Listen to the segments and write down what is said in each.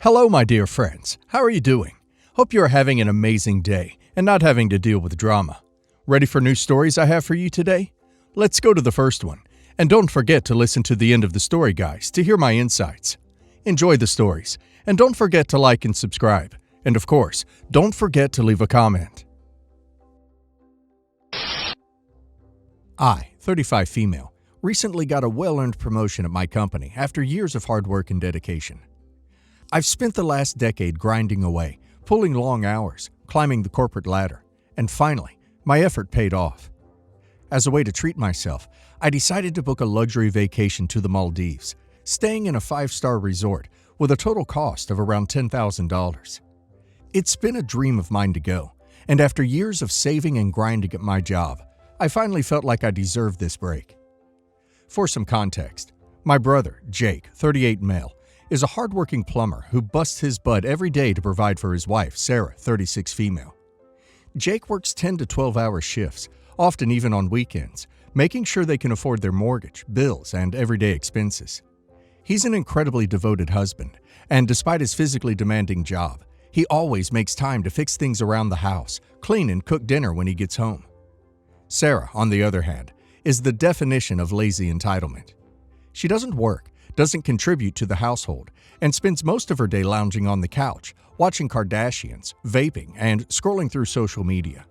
Hello, my dear friends. How are you doing? Hope you are having an amazing day and not having to deal with drama. Ready for new stories I have for you today? Let's go to the first one. And don't forget to listen to the end of the story, guys, to hear my insights. Enjoy the stories. And don't forget to like and subscribe. And of course, don't forget to leave a comment. I, 35 female, recently got a well-earned promotion at my company after years of hard work and dedication. I've spent the last decade grinding away, pulling long hours, climbing the corporate ladder, and finally, my effort paid off. As a way to treat myself, I decided to book a luxury vacation to the Maldives, staying in a 5-star resort with a total cost of around $10,000. It's been a dream of mine to go, and after years of saving and grinding at my job, I finally felt like I deserved this break. For some context, my brother, Jake, 38 male, is a hardworking plumber who busts his butt every day to provide for his wife, Sarah, 36 female. Jake works 10 to 12-hour shifts, often even on weekends, making sure they can afford their mortgage, bills, and everyday expenses. He's an incredibly devoted husband, and despite his physically demanding job, he always makes time to fix things around the house, clean and cook dinner when he gets home. Sarah, on the other hand, is the definition of lazy entitlement. She doesn't work, doesn't contribute to the household, and spends most of her day lounging on the couch, watching Kardashians, vaping, and scrolling through social media.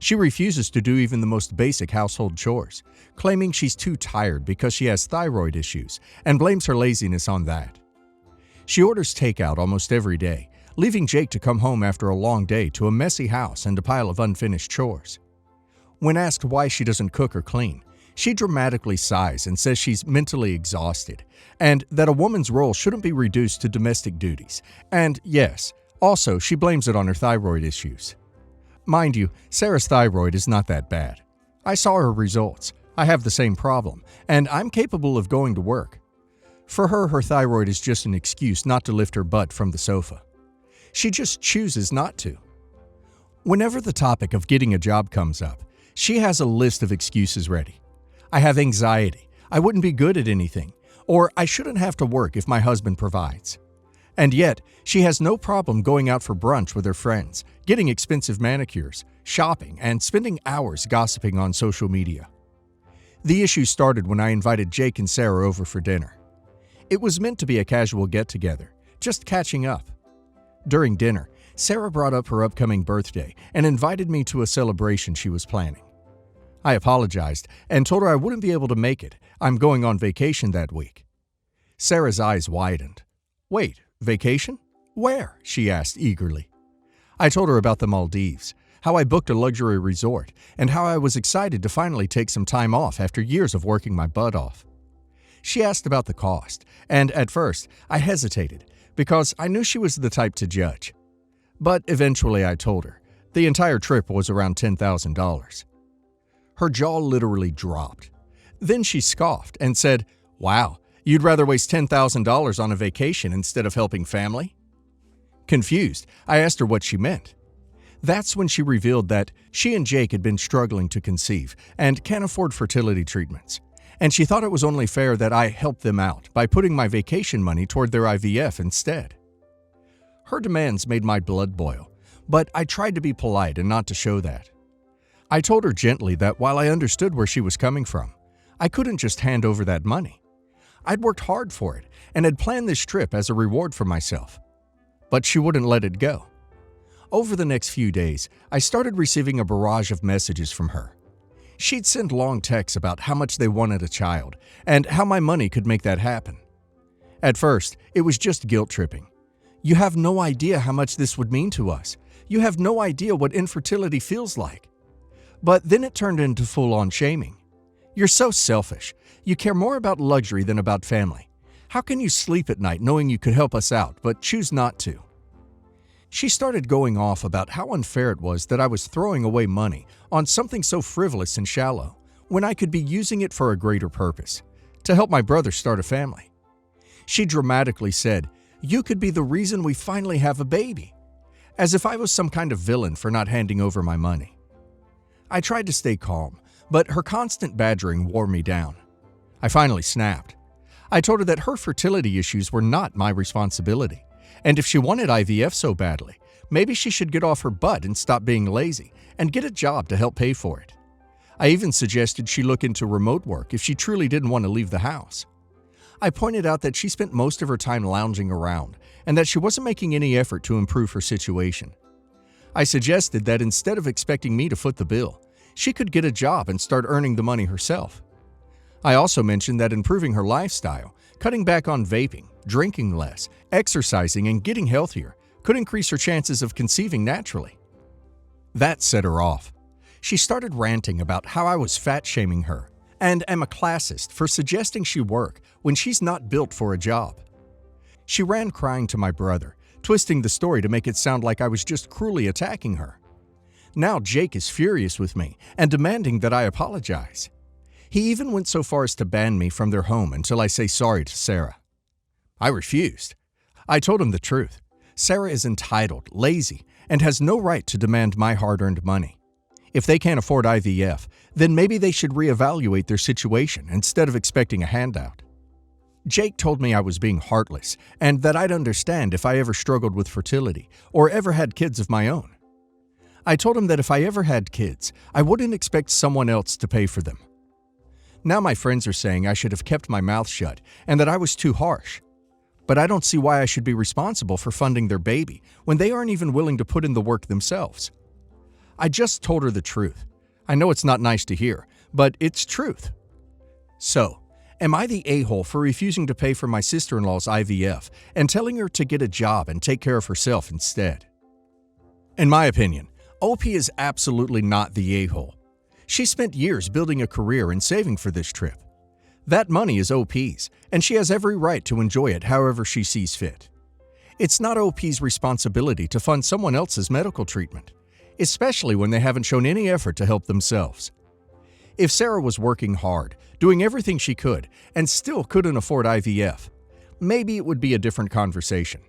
She refuses to do even the most basic household chores, claiming she's too tired because she has thyroid issues and blames her laziness on that. She orders takeout almost every day, leaving Jake to come home after a long day to a messy house and a pile of unfinished chores. When asked why she doesn't cook or clean, she dramatically sighs and says she's mentally exhausted, and that a woman's role shouldn't be reduced to domestic duties. And yes, also she blames it on her thyroid issues. Mind you, Sarah's thyroid is not that bad. I saw her results. I have the same problem, and I'm capable of going to work. For her, her thyroid is just an excuse not to lift her butt from the sofa. She just chooses not to. Whenever the topic of getting a job comes up, she has a list of excuses ready. I have anxiety, I wouldn't be good at anything, or I shouldn't have to work if my husband provides. And yet, she has no problem going out for brunch with her friends, getting expensive manicures, shopping, and spending hours gossiping on social media. The issue started when I invited Jake and Sarah over for dinner. It was meant to be a casual get-together, just catching up. During dinner, Sarah brought up her upcoming birthday and invited me to a celebration she was planning. I apologized and told her I wouldn't be able to make it. I'm going on vacation that week. Sarah's eyes widened. Wait, vacation? Where? She asked eagerly. I told her about the Maldives, how I booked a luxury resort, and how I was excited to finally take some time off after years of working my butt off. She asked about the cost, and at first I hesitated because I knew she was the type to judge. But eventually I told her the entire trip was around $10,000. Her jaw literally dropped. Then she scoffed and said, "Wow, you'd rather waste $10,000 on a vacation instead of helping family?" Confused, I asked her what she meant. That's when she revealed that she and Jake had been struggling to conceive and can't afford fertility treatments, and she thought it was only fair that I help them out by putting my vacation money toward their IVF instead. Her demands made my blood boil, but I tried to be polite and not to show that. I told her gently that while I understood where she was coming from, I couldn't just hand over that money. I'd worked hard for it and had planned this trip as a reward for myself. But she wouldn't let it go. Over the next few days, I started receiving a barrage of messages from her. She'd send long texts about how much they wanted a child and how my money could make that happen. At first, it was just guilt-tripping. "You have no idea how much this would mean to us. You have no idea what infertility feels like." But then it turned into full-on shaming. "You're so selfish. You care more about luxury than about family. How can you sleep at night knowing you could help us out, but choose not to?" She started going off about how unfair it was that I was throwing away money on something so frivolous and shallow, when I could be using it for a greater purpose, to help my brother start a family. She dramatically said, "You could be the reason we finally have a baby," as if I was some kind of villain for not handing over my money. I tried to stay calm, but her constant badgering wore me down. I finally snapped. I told her that her fertility issues were not my responsibility, And if she wanted IVF so badly, maybe she should get off her butt and stop being lazy and get a job to help pay for it. I even suggested she look into remote work if she truly didn't want to leave the house. I pointed out that she spent most of her time lounging around and that she wasn't making any effort to improve her situation. I suggested that instead of expecting me to foot the bill, she could get a job and start earning the money herself. I also mentioned that improving her lifestyle, cutting back on vaping, drinking less, exercising, and getting healthier could increase her chances of conceiving naturally. That set her off. She started ranting about how I was fat-shaming her and am a classist for suggesting she work when she's not built for a job. She ran crying to my brother, twisting the story to make it sound like I was just cruelly attacking her. Now Jake is furious with me and demanding that I apologize. He even went so far as to ban me from their home until I say sorry to Sarah. I refused. I told him the truth. Sarah is entitled, lazy, and has no right to demand my hard-earned money. If they can't afford IVF, then maybe they should reevaluate their situation instead of expecting a handout. Jake told me I was being heartless and that I'd understand if I ever struggled with fertility or ever had kids of my own. I told him that if I ever had kids, I wouldn't expect someone else to pay for them. Now my friends are saying I should have kept my mouth shut and that I was too harsh. But I don't see why I should be responsible for funding their baby when they aren't even willing to put in the work themselves. I just told her the truth. I know it's not nice to hear, but it's truth. So, am I the a-hole for refusing to pay for my sister-in-law's IVF and telling her to get a job and take care of herself instead? In my opinion, OP is absolutely not the a-hole. She spent years building a career and saving for this trip. That money is OP's, and she has every right to enjoy it however she sees fit. It's not OP's responsibility to fund someone else's medical treatment, especially when they haven't shown any effort to help themselves. If Sarah was working hard, doing everything she could, and still couldn't afford IVF, maybe it would be a different conversation.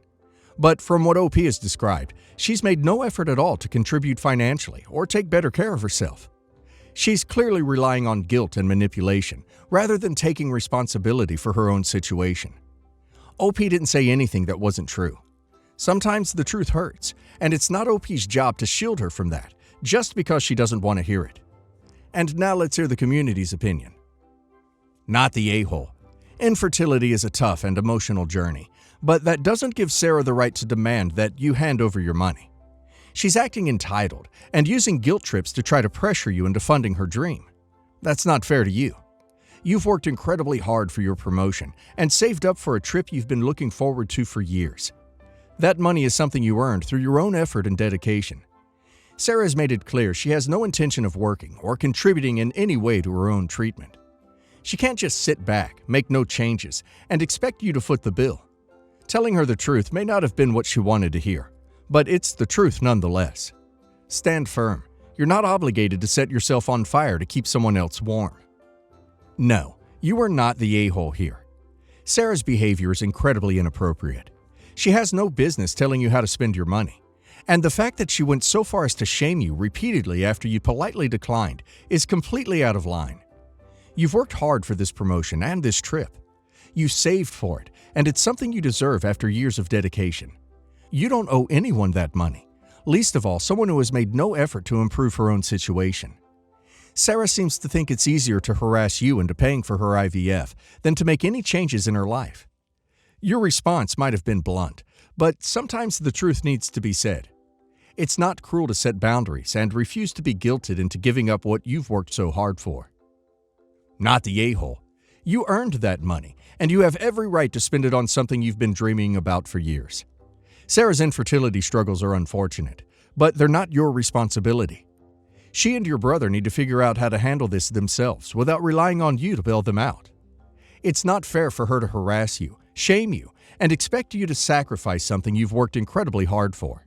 But from what OP has described, she's made no effort at all to contribute financially or take better care of herself. She's clearly relying on guilt and manipulation rather than taking responsibility for her own situation. OP didn't say anything that wasn't true. Sometimes the truth hurts, and it's not OP's job to shield her from that just because she doesn't want to hear it. And now let's hear the community's opinion. Not the a-hole. Infertility is a tough and emotional journey, but that doesn't give Sarah the right to demand that you hand over your money. She's acting entitled and using guilt trips to try to pressure you into funding her dream. That's not fair to you. You've worked incredibly hard for your promotion and saved up for a trip you've been looking forward to for years. That money is something you earned through your own effort and dedication. Sarah has made it clear she has no intention of working or contributing in any way to her own treatment. She can't just sit back, make no changes, and expect you to foot the bill. Telling her the truth may not have been what she wanted to hear, but it's the truth nonetheless. Stand firm. You're not obligated to set yourself on fire to keep someone else warm. No, you are not the a-hole here. Sarah's behavior is incredibly inappropriate. She has no business telling you how to spend your money. And the fact that she went so far as to shame you repeatedly after you politely declined is completely out of line. You've worked hard for this promotion and this trip. You saved for it, and it's something you deserve after years of dedication. You don't owe anyone that money, least of all someone who has made no effort to improve her own situation. Sarah seems to think it's easier to harass you into paying for her IVF than to make any changes in her life. Your response might have been blunt, but sometimes the truth needs to be said. It's not cruel to set boundaries and refuse to be guilted into giving up what you've worked so hard for. Not the a-hole. You earned that money, and you have every right to spend it on something you've been dreaming about for years. Sarah's infertility struggles are unfortunate, but they're not your responsibility. She and your brother need to figure out how to handle this themselves without relying on you to bail them out. It's not fair for her to harass you, shame you, and expect you to sacrifice something you've worked incredibly hard for.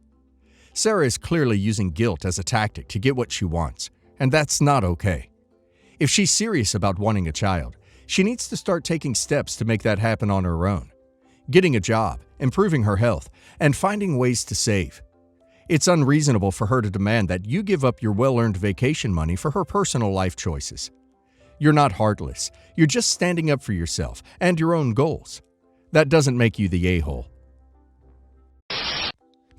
Sarah is clearly using guilt as a tactic to get what she wants, and that's not okay. If she's serious about wanting a child, she needs to start taking steps to make that happen on her own. Getting a job, improving her health, and finding ways to save. It's unreasonable for her to demand that you give up your well-earned vacation money for her personal life choices. You're not heartless. You're just standing up for yourself and your own goals. That doesn't make you the a-hole.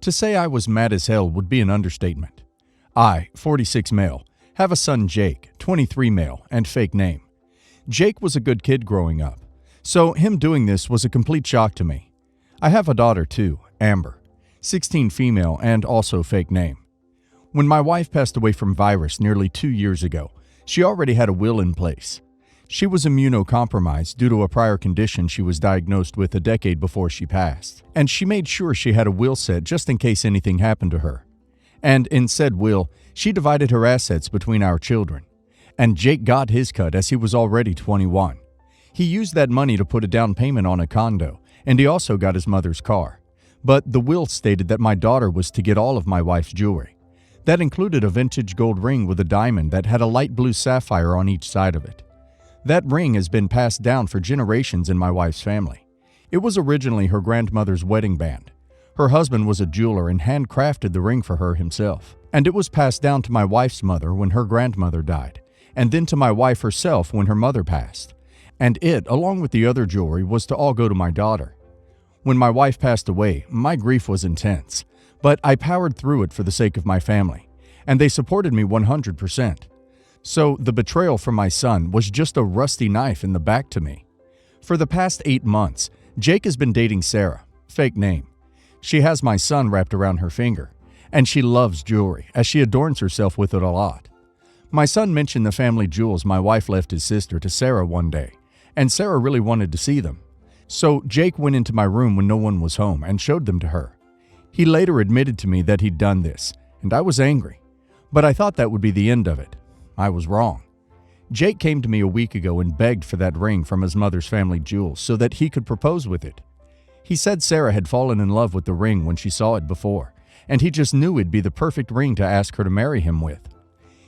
To say I was mad as hell would be an understatement. I, 46 male, have a son Jake, 23 male, and fake name. Jake was a good kid growing up, so him doing this was a complete shock to me. I have a daughter too, Amber, 16 female and also fake name. When my wife passed away from virus nearly 2 years ago, she already had a will in place. She was immunocompromised due to a prior condition she was diagnosed with a decade before she passed, and she made sure she had a will set just in case anything happened to her. And in said will, she divided her assets between our children. And Jake got his cut as he was already 21. He used that money to put a down payment on a condo, and he also got his mother's car. But the will stated that my daughter was to get all of my wife's jewelry. That included a vintage gold ring with a diamond that had a light blue sapphire on each side of it. That ring has been passed down for generations in my wife's family. It was originally her grandmother's wedding band. Her husband was a jeweler and handcrafted the ring for her himself. And it was passed down to my wife's mother when her grandmother died, and then to my wife herself when her mother passed. And it, along with the other jewelry, was to all go to my daughter. When my wife passed away, my grief was intense, but I powered through it for the sake of my family, and they supported me 100%. So the betrayal from my son was just a rusty knife in the back to me. For the past 8 months, Jake has been dating Sarah, fake name. She has my son wrapped around her finger, and she loves jewelry, as she adorns herself with it a lot. My son mentioned the family jewels my wife left his sister to Sarah one day, and Sarah really wanted to see them. So Jake went into my room when no one was home and showed them to her. He later admitted to me that he'd done this, and I was angry. But I thought that would be the end of it. I was wrong. Jake came to me a week ago and begged for that ring from his mother's family jewels so that he could propose with it. He said Sarah had fallen in love with the ring when she saw it before, and he just knew it'd be the perfect ring to ask her to marry him with.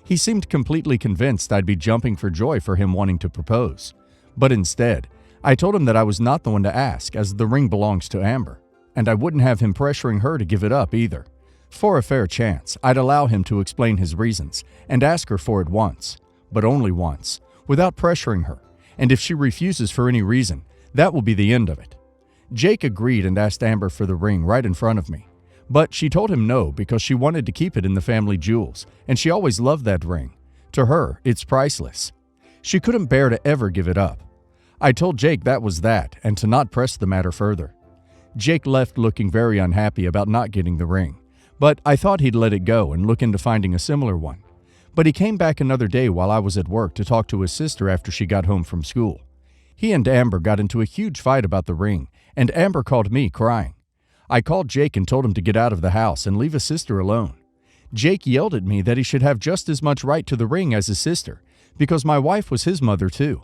He seemed completely convinced I'd be jumping for joy for him wanting to propose. But instead, I told him that I was not the one to ask, as the ring belongs to Amber, and I wouldn't have him pressuring her to give it up either. For a fair chance, I'd allow him to explain his reasons and ask her for it once, but only once, without pressuring her, and if she refuses for any reason, that will be the end of it. Jake agreed and asked Amber for the ring right in front of me, but she told him no because she wanted to keep it in the family jewels, and she always loved that ring. To her, it's priceless. She couldn't bear to ever give it up. I told Jake that was that, and to not press the matter further. Jake left looking very unhappy about not getting the ring, but I thought he'd let it go and look into finding a similar one. But he came back another day while I was at work to talk to his sister after she got home from school. He and Amber got into a huge fight about the ring, and Amber called me crying. I called Jake and told him to get out of the house and leave his sister alone. Jake yelled at me that he should have just as much right to the ring as his sister, because my wife was his mother too.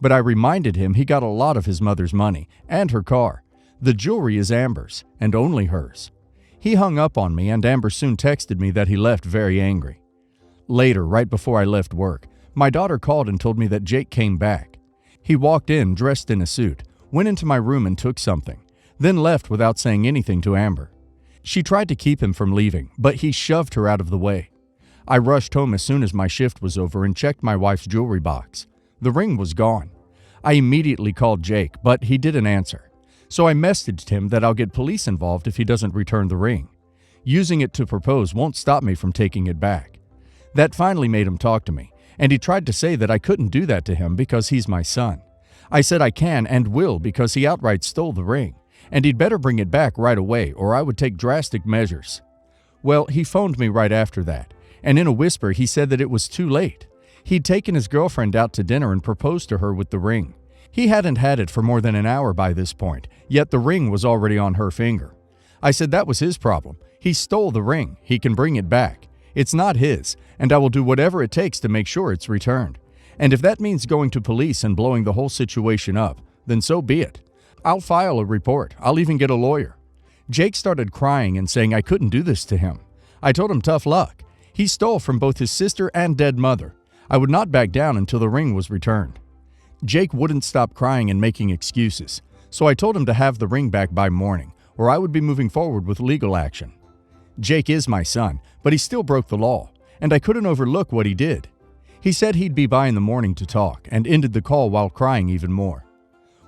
But I reminded him he got a lot of his mother's money and her car. The jewelry is Amber's, and only hers. He hung up on me, and Amber soon texted me that he left very angry. Later, right before I left work, my daughter called and told me that Jake came back. He walked in dressed in a suit, went into my room and took something, then left without saying anything to Amber. She tried to keep him from leaving, but he shoved her out of the way. I rushed home as soon as my shift was over and checked my wife's jewelry box. The ring was gone. I immediately called Jake, but he didn't answer. So I messaged him that I'll get police involved if he doesn't return the ring. Using it to propose won't stop me from taking it back. That finally made him talk to me, and he tried to say that I couldn't do that to him because he's my son. I said I can and will because he outright stole the ring, and he'd better bring it back right away or I would take drastic measures. Well, he phoned me right after that, and in a whisper he said that it was too late. He'd taken his girlfriend out to dinner and proposed to her with the ring. He hadn't had it for more than an hour by this point, yet the ring was already on her finger. I said that was his problem. He stole the ring. He can bring it back. It's not his, and I will do whatever it takes to make sure it's returned. And if that means going to police and blowing the whole situation up, then so be it. I'll file a report. I'll even get a lawyer. Jake started crying and saying I couldn't do this to him. I told him tough luck. He stole from both his sister and dead mother. I would not back down until the ring was returned. Jake wouldn't stop crying and making excuses, so I told him to have the ring back by morning, or I would be moving forward with legal action. Jake is my son, but he still broke the law, and I couldn't overlook what he did. He said he'd be by in the morning to talk, and ended the call while crying even more.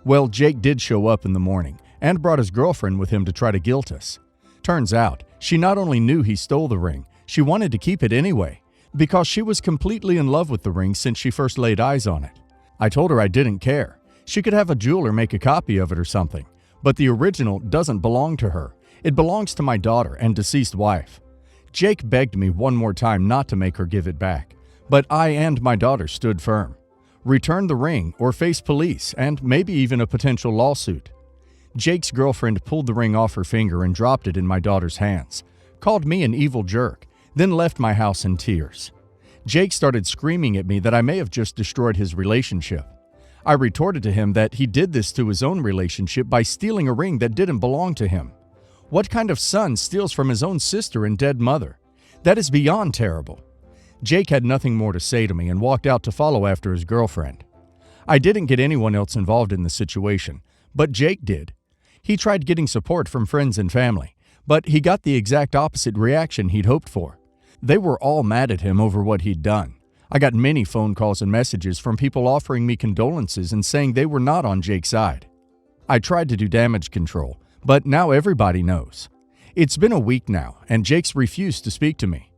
Well, Jake did show up in the morning, and brought his girlfriend with him to try to guilt us. Turns out, she not only knew he stole the ring, she wanted to keep it anyway, because she was completely in love with the ring since she first laid eyes on it. I told her I didn't care. She could have a jeweler make a copy of it or something, but the original doesn't belong to her. It belongs to my daughter and deceased wife. Jake begged me one more time not to make her give it back, but I and my daughter stood firm. Return the ring or face police and maybe even a potential lawsuit. Jake's girlfriend pulled the ring off her finger and dropped it in my daughter's hands, called me an evil jerk, then left my house in tears. Jake started screaming at me that I may have just destroyed his relationship. I retorted to him that he did this to his own relationship by stealing a ring that didn't belong to him. What kind of son steals from his own sister and dead mother? That is beyond terrible. Jake had nothing more to say to me and walked out to follow after his girlfriend. I didn't get anyone else involved in the situation, but Jake did. He tried getting support from friends and family, but he got the exact opposite reaction he'd hoped for. They were all mad at him over what he'd done. I got many phone calls and messages from people offering me condolences and saying they were not on Jake's side. I tried to do damage control, but now everybody knows. It's been a week now, and Jake's refused to speak to me.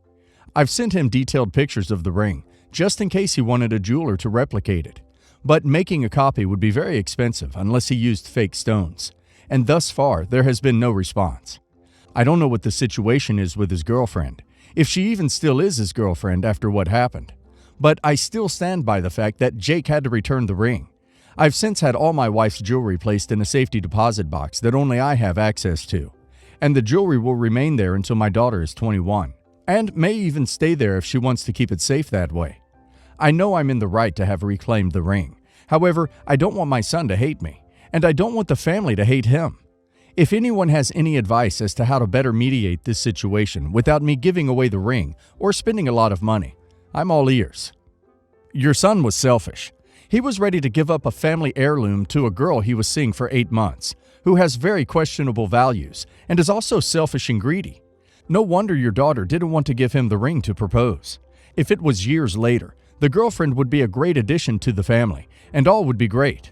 I've sent him detailed pictures of the ring, just in case he wanted a jeweler to replicate it. But making a copy would be very expensive unless he used fake stones, and thus far there has been no response. I don't know what the situation is with his girlfriend, if she even still is his girlfriend after what happened. But I still stand by the fact that Jake had to return the ring. I've since had all my wife's jewelry placed in a safety deposit box that only I have access to, and the jewelry will remain there until my daughter is 21, and may even stay there if she wants to keep it safe that way. I know I'm in the right to have reclaimed the ring. However, I don't want my son to hate me, and I don't want the family to hate him. If anyone has any advice as to how to better mediate this situation without me giving away the ring or spending a lot of money, I'm all ears. Your son was selfish. He was ready to give up a family heirloom to a girl he was seeing for 8 months, who has very questionable values and is also selfish and greedy. No wonder your daughter didn't want to give him the ring to propose. If it was years later, the girlfriend would be a great addition to the family, and all would be great.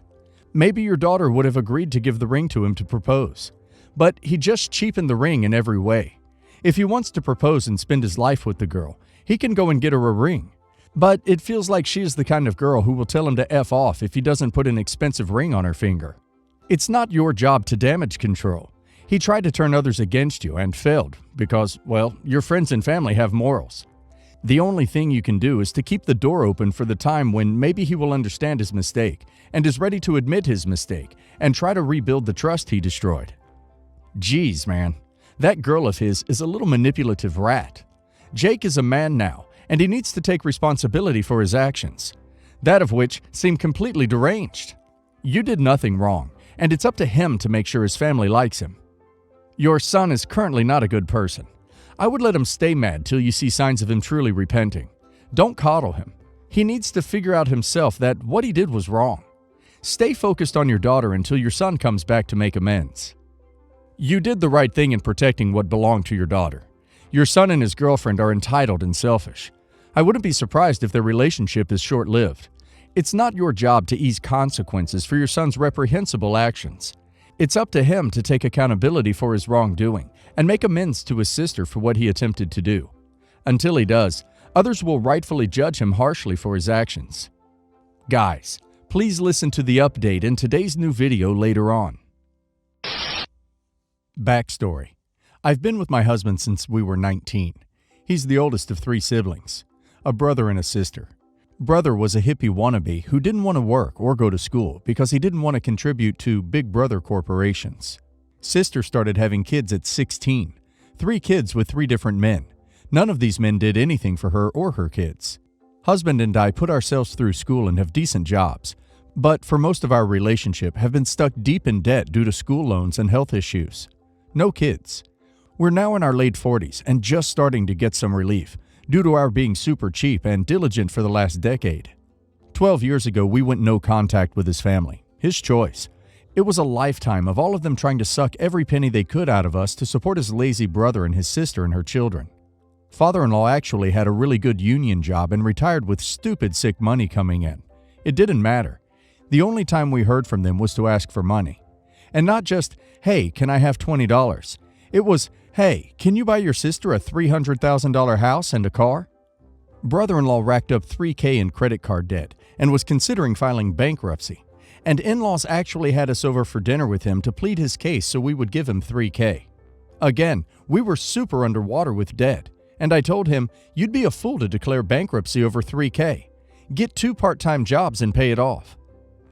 Maybe your daughter would have agreed to give the ring to him to propose. But he just cheapened the ring in every way. If he wants to propose and spend his life with the girl, he can go and get her a ring. But it feels like she is the kind of girl who will tell him to F off if he doesn't put an expensive ring on her finger. It's not your job to damage control. He tried to turn others against you and failed because, well, your friends and family have morals. The only thing you can do is to keep the door open for the time when maybe he will understand his mistake and is ready to admit his mistake and try to rebuild the trust he destroyed. Geez, man, that girl of his is a little manipulative rat. Jake is a man now, and he needs to take responsibility for his actions, that of which seem completely deranged. You did nothing wrong, and it's up to him to make sure his family likes him. Your son is currently not a good person. I would let him stay mad till you see signs of him truly repenting. Don't coddle him. He needs to figure out himself that what he did was wrong. Stay focused on your daughter until your son comes back to make amends. You did the right thing in protecting what belonged to your daughter. Your son and his girlfriend are entitled and selfish. I wouldn't be surprised if their relationship is short-lived. It's not your job to ease consequences for your son's reprehensible actions. It's up to him to take accountability for his wrongdoing and make amends to his sister for what he attempted to do. Until he does, others will rightfully judge him harshly for his actions. Guys, please listen to the update in today's new video later on. Backstory. I've been with my husband since we were 19. He's the oldest of 3 siblings, a brother and a sister. Brother was a hippie wannabe who didn't want to work or go to school because he didn't want to contribute to big brother corporations. Sister started having kids at 16, 3 kids with 3 different men. None of these men did anything for her or her kids. Husband and I put ourselves through school and have decent jobs, but for most of our relationship have been stuck deep in debt due to school loans and health issues. No kids. We're now in our late 40s and just starting to get some relief due to our being super cheap and diligent for the last decade. 12 years ago, we went no contact with his family. His choice. It was a lifetime of all of them trying to suck every penny they could out of us to support his lazy brother and his sister and her children. Father-in-law actually had a really good union job and retired with stupid sick money coming in. It didn't matter. The only time we heard from them was to ask for money. And not just, hey, can I have $20? It was, Hey, can you buy your sister a $300,000 house and a car? Brother-in-law racked up $3,000 in credit card debt and was considering filing bankruptcy. And in-laws actually had us over for dinner with him to plead his case so we would give him $3,000. Again, we were super underwater with debt, and I told him, you'd be a fool to declare bankruptcy over $3,000. Get 2 part-time jobs and pay it off.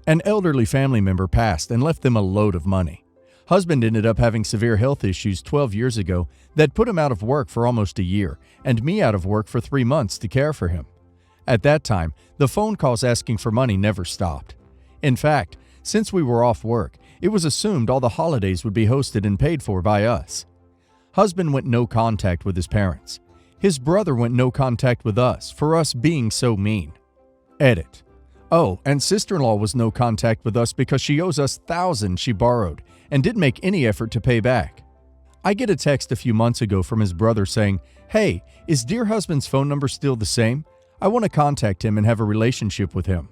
An elderly family member passed and left them a load of money. Husband ended up having severe health issues 12 years ago that put him out of work for almost a year, and me out of work for 3 months to care for him. At that time, the phone calls asking for money never stopped. In fact, since we were off work, it was assumed all the holidays would be hosted and paid for by us. Husband went no contact with his parents. His brother went no contact with us for us being so mean. Edit. Oh, and sister-in-law was no contact with us because she owes us thousands she borrowed and didn't make any effort to pay back. I get a text a few months ago from his brother saying, "Hey, is dear husband's phone number still the same? I want to contact him and have a relationship with him."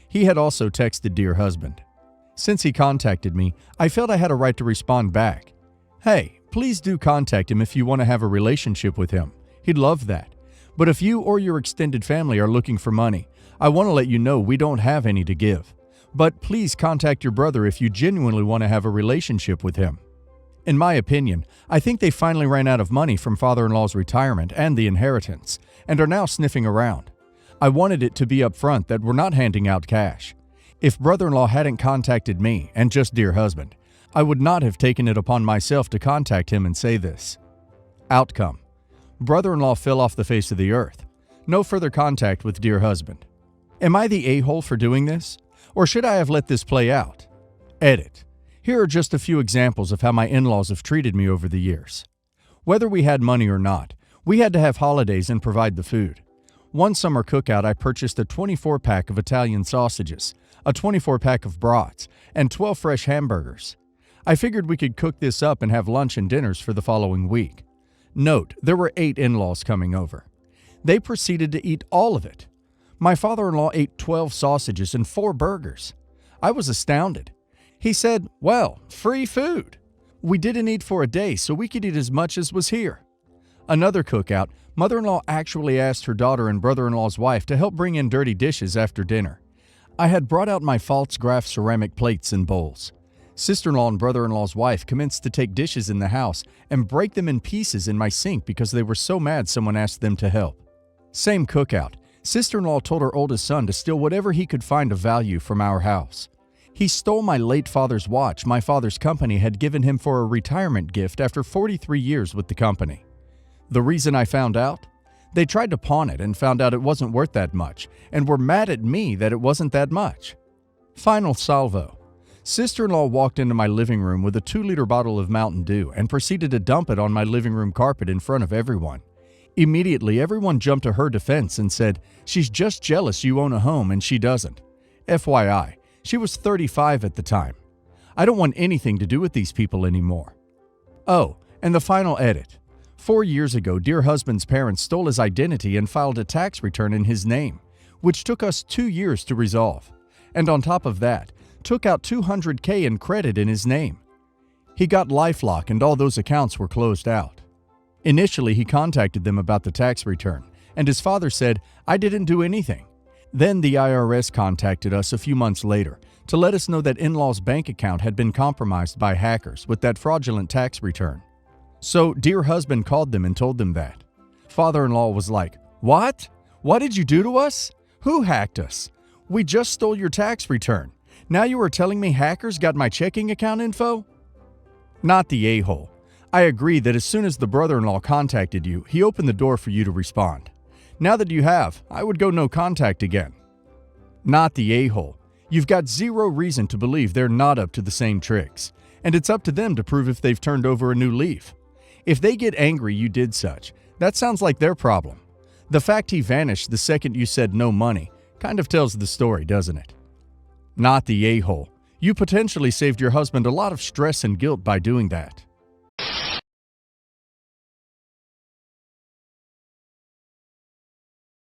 He had also texted dear husband. Since he contacted me, I felt I had a right to respond back. Hey, please do contact him if you want to have a relationship with him. He'd love that. But if you or your extended family are looking for money, I want to let you know we don't have any to give. But please contact your brother if you genuinely want to have a relationship with him. In my opinion, I think they finally ran out of money from father-in-law's retirement and the inheritance, and are now sniffing around. I wanted it to be upfront that we're not handing out cash. If brother-in-law hadn't contacted me and just dear husband, I would not have taken it upon myself to contact him and say this. Outcome. Brother-in-law fell off the face of the earth. No further contact with dear husband. Am I the a-hole for doing this? Or should I have let this play out? Edit. Here are just a few examples of how my in-laws have treated me over the years. Whether we had money or not, we had to have holidays and provide the food. One summer cookout, I purchased a 24-pack of Italian sausages, a 24-pack of brats, and 12 fresh hamburgers. I figured we could cook this up and have lunch and dinners for the following week. Note, there were 8 in-laws coming over. They proceeded to eat all of it. My father-in-law ate 12 sausages and 4 burgers. I was astounded. He said, "Well, free food." We didn't eat for a day, so we could eat as much as was here. Another cookout, mother-in-law actually asked her daughter and brother-in-law's wife to help bring in dirty dishes after dinner. I had brought out my Pfaltzgraff ceramic plates and bowls. Sister-in-law and brother-in-law's wife commenced to take dishes in the house and break them in pieces in my sink because they were so mad someone asked them to help. Same cookout. Sister-in-law told her oldest son to steal whatever he could find of value from our house. He stole my late father's watch my father's company had given him for a retirement gift after 43 years with the company. The reason I found out? They tried to pawn it and found out it wasn't worth that much, and were mad at me that it wasn't that much. Final salvo. Sister-in-law walked into my living room with a 2-liter bottle of Mountain Dew and proceeded to dump it on my living room carpet in front of everyone. Immediately, everyone jumped to her defense and said, "She's just jealous you own a home and she doesn't." FYI, she was 35 at the time. I don't want anything to do with these people anymore. Oh, and the final edit. 4 years ago, dear husband's parents stole his identity and filed a tax return in his name, which took us 2 years to resolve. And on top of that, took out $200,000 in credit in his name. He got LifeLock and all those accounts were closed out. Initially, he contacted them about the tax return, and his father said, "I didn't do anything." Then the IRS contacted us a few months later to let us know that in-law's bank account had been compromised by hackers with that fraudulent tax return. So dear husband called them and told them that. Father-in-law was like, "What? What did you do to us? Who hacked us? We just stole your tax return. Now you are telling me hackers got my checking account info?" Not the a-hole. I agree that as soon as the brother-in-law contacted you, he opened the door for you to respond. Now that you have, I would go no contact again. Not the a-hole. You've got zero reason to believe they're not up to the same tricks, and it's up to them to prove if they've turned over a new leaf. If they get angry you did such, that sounds like their problem. The fact he vanished the second you said no money kind of tells the story, doesn't it? Not the a-hole. You potentially saved your husband a lot of stress and guilt by doing that.